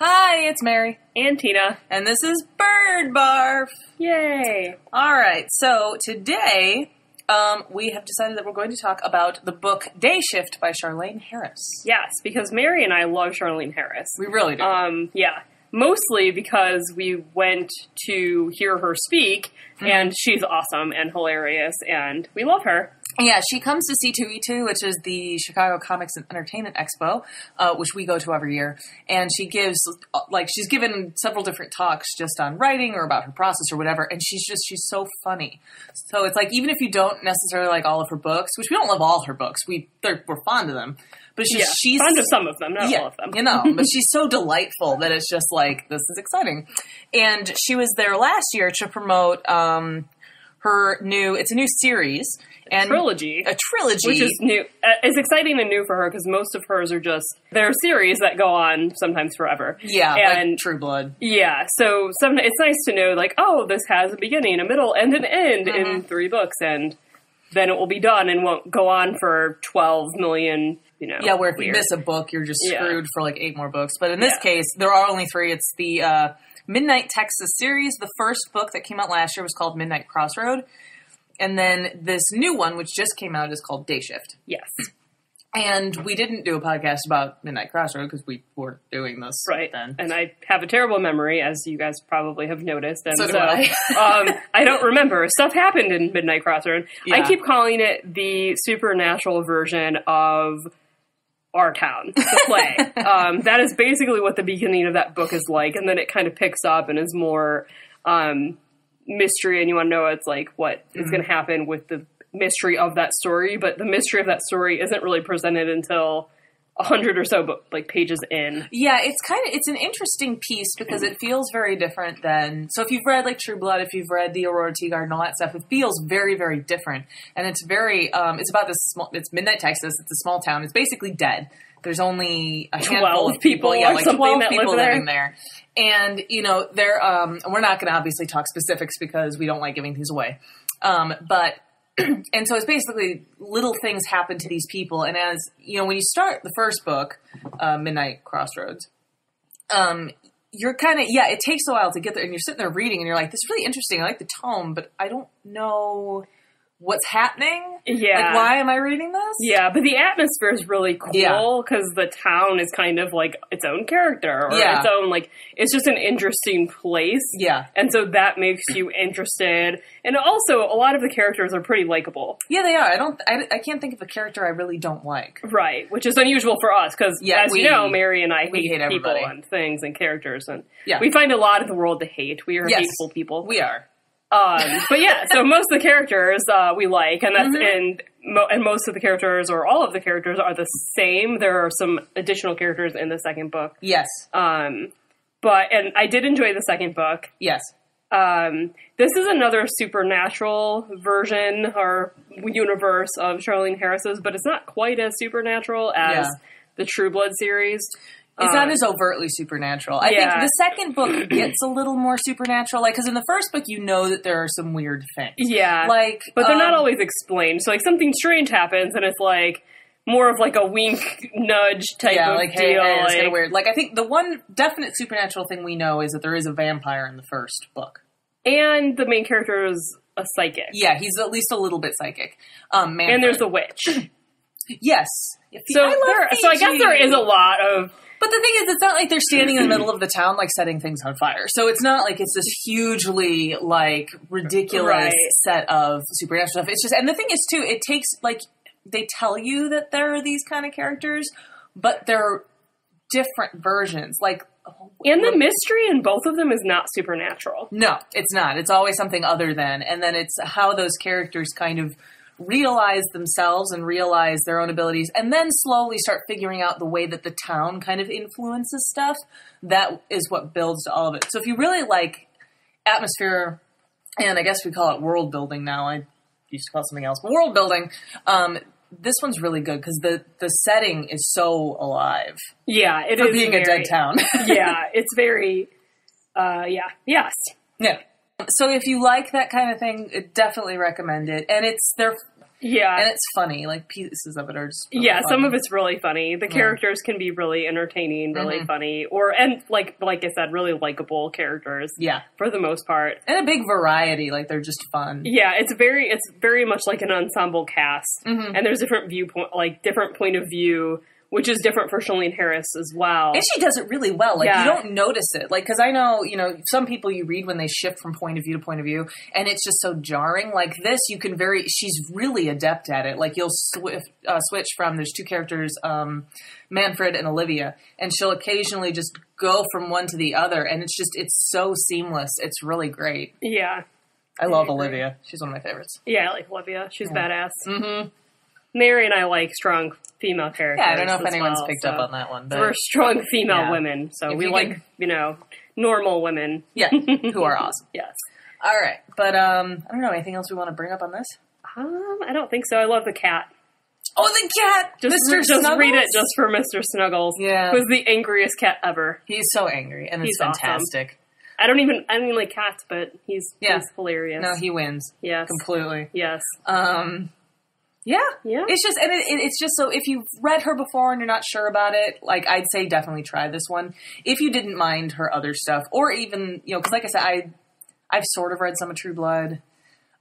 Hi, it's Mary. And Tina. And this is Bird Barf. Yay. Alright, so today we have decided that we're going to talk about the book Day Shift by Charlaine Harris. Yes, because Mary and I love Charlaine Harris. We really do. Yeah. Mostly because we went to hear her speak, and she's awesome and hilarious, and we love her. Yeah, she comes to C2E2, which is the Chicago Comics and Entertainment Expo, which we go to every year. And she gives, she's given several different talks just on writing or about her process or whatever. And she's so funny. So it's like, even if you don't necessarily like all of her books, which we don't love all her books, we're fond of them. But she's fond of some of them, not all of them. But she's so delightful that it's just like, this is exciting. And she was there last year to promote, it's a new series. A trilogy. Which is new. It's exciting and new for her because most of hers are they're series that go on sometimes forever. Yeah, and like True Blood. Yeah, so it's nice to know, like, oh, this has a beginning, a middle, and an end in 3 books, and then it will be done and won't go on for 12 million, Yeah, where if you miss a book, you're just screwed for like 8 more books. But in this case, there are only 3. It's the Midnight Texas series. The first book that came out last year was called Midnight Crossroad. And then this new one, which just came out, is called Day Shift. Yes. And we didn't do a podcast about Midnight Crossroad because we weren't doing this then. And I have a terrible memory, as you guys probably have noticed. And so do I. I don't remember. Stuff happened in Midnight Crossroad. Yeah. I keep calling it the supernatural version of Our Town, the play. That is basically what the beginning of that book is like. And then it kind of picks up and is more mystery, and you want to know it's like what is going to happen with the mystery of that story, but the mystery of that story isn't really presented until 100 or so pages in. Yeah, it's an interesting piece because it feels very different than, so if you've read like True Blood, if you've read the Aurora Tea Garden, all that stuff, it feels very, very different. And it's very, it's about it's Midnight Texas, it's a small town, it's basically dead. There's only a handful of people, 12 people living there. And, they're, we're not going to obviously talk specifics because we don't like giving things away. But, and so it's basically little things happen to these people. And as, when you start the first book, Midnight Crossroads, you're kind of, it takes a while to get there and you're sitting there reading and you're like, this is really interesting. I like the tone, but I don't know what's happening. Yeah. Like, why am I reading this? Yeah, but the atmosphere is really cool because the town is kind of like its own character or its own, it's just an interesting place. Yeah. And so that makes you interested. And also, a lot of the characters are pretty likable. Yeah, they are. I can't think of a character I really don't like. Right, which is unusual for us because, as you know, Mary and I hate people everybody. and things and characters. And we find a lot of the world to hate. We are hateful people. We are. But so most of the characters we like, and that's and most of the characters or all of the characters are the same. There are some additional characters in the second book. Yes. And I did enjoy the second book. Yes. This is another supernatural version or universe of Charlaine Harris's, but it's not quite as supernatural as the True Blood series. It's not as overtly supernatural. I think the second book gets a little more supernatural, because in the first book you know that there are some weird things. Yeah. But they're not always explained. So, something strange happens and it's more of a wink, nudge type of deal. Hey, it's kind of weird. I think the one definite supernatural thing we know is that there is a vampire in the first book. And the main character is a psychic. Yeah, he's at least a little bit psychic. And there's a witch. Yes. So I guess there is a lot of... But the thing is, it's not like they're standing in the middle of the town, setting things on fire. So it's not like it's this hugely, ridiculous set of supernatural stuff. It's just, and the thing is, too, it takes, they tell you that there are these kind of characters, but they're different versions. And the mystery in both of them is not supernatural. No, it's not. It's always something other than. And then it's how those characters kind of realize themselves and realize their own abilities and then slowly start figuring out the way that the town kind of influences stuff. That is what builds to all of it. So if you really like atmosphere, and I guess we call it world building now, I used to call it something else, but world building, this one's really good because the setting is so alive. Yeah, it is. For being a dead town. Yeah, it's very, yes. Yeah. So if you like that kind of thing, I definitely recommend it. And Yeah. And it's funny. Like, pieces of it are just really some funny. of it's really funny. The characters can be really entertaining, really funny, and like I said, really likable characters. Yeah. For the most part. And a big variety. Like, they're just fun. Yeah, it's very much like an ensemble cast. And there's different different point of view, which is different for Charlaine Harris as well. And she does it really well. Like, you don't notice it. Like, because I know, some people you read when they shift from point of view, and it's just so jarring. Like, this, she's really adept at it. Like, you'll switch from, there's two characters, Manfred and Olivia, and she'll occasionally just go from one to the other, and it's so seamless. It's really great. Yeah. I love Olivia. She's one of my favorites. Yeah, I like Olivia. She's badass. Mm-hmm. Mary and I like strong female characters. Yeah, I don't know if anyone's picked up on that one. But we're strong female women, so we like, normal women. Yeah, who are awesome. Yes. All right, but I don't know, anything else we want to bring up on this? I don't think so. I love the cat. Oh, the cat! Mr. Snuggles? Just read it just for Mr. Snuggles. Yeah. Who's the angriest cat ever. He's so angry, and it's fantastic. Awesome. I don't even like cats, but he's hilarious. No, he wins. Yes. Completely. Yes. Yeah. Yeah. It's just, and it's just so, if you've read her before and you're not sure about it, like, I'd say definitely try this one. If you didn't mind her other stuff, or even, because like I said, I've sort of read some of True Blood.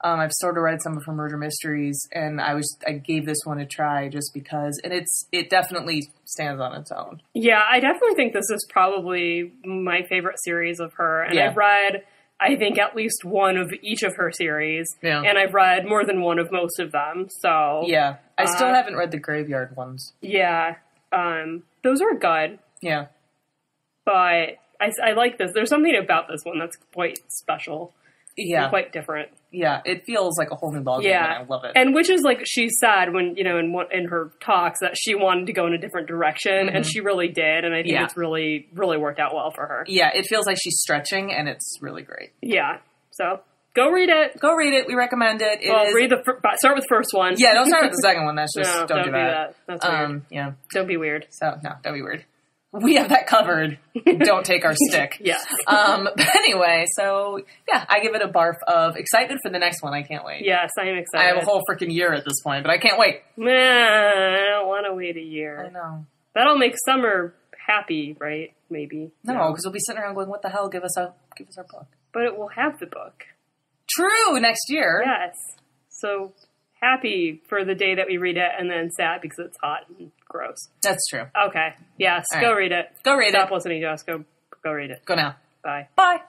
I've sort of read some of her murder mysteries, and I gave this one a try just because, and it definitely stands on its own. Yeah, I definitely think this is probably my favorite series of her, and I've read, I think, at least one of each of her series, and I've read more than one of most of them, so... Yeah, I still haven't read the Graveyard ones. Yeah, those are good. Yeah. But I like this. There's something about this one that's quite special. Yeah. And quite different. Yeah, it feels like a whole new ballgame, and I love it. And which is, like, she said when, in her talks that she wanted to go in a different direction, and she really did, and I think it's really, really worked out well for her. Yeah, it feels like she's stretching, and it's really great. Yeah, so... Go read it. Go read it. We recommend it. Read start with the first one. Yeah, don't start with the second one. That's just, don't do that. That's weird. Yeah. Don't be weird. So, no, don't be weird. We have that covered. Don't take our stick. Yeah. But anyway, so, yeah, I give it a barf of excitement for the next one. I can't wait. Yes, I am excited. I have a whole freaking year at this point, but I can't wait. I don't want to wait a year. I know. That'll make summer happy, right? Maybe. No, because we'll be sitting around going, what the hell? Give us our book. But it will have the book. True, next year. Yes. So happy for the day that we read it, and then sad because it's hot and gross. That's true. Okay. Yes. Go read it. Go read it. Stop listening to us. Go read it. Go now. Bye. Bye.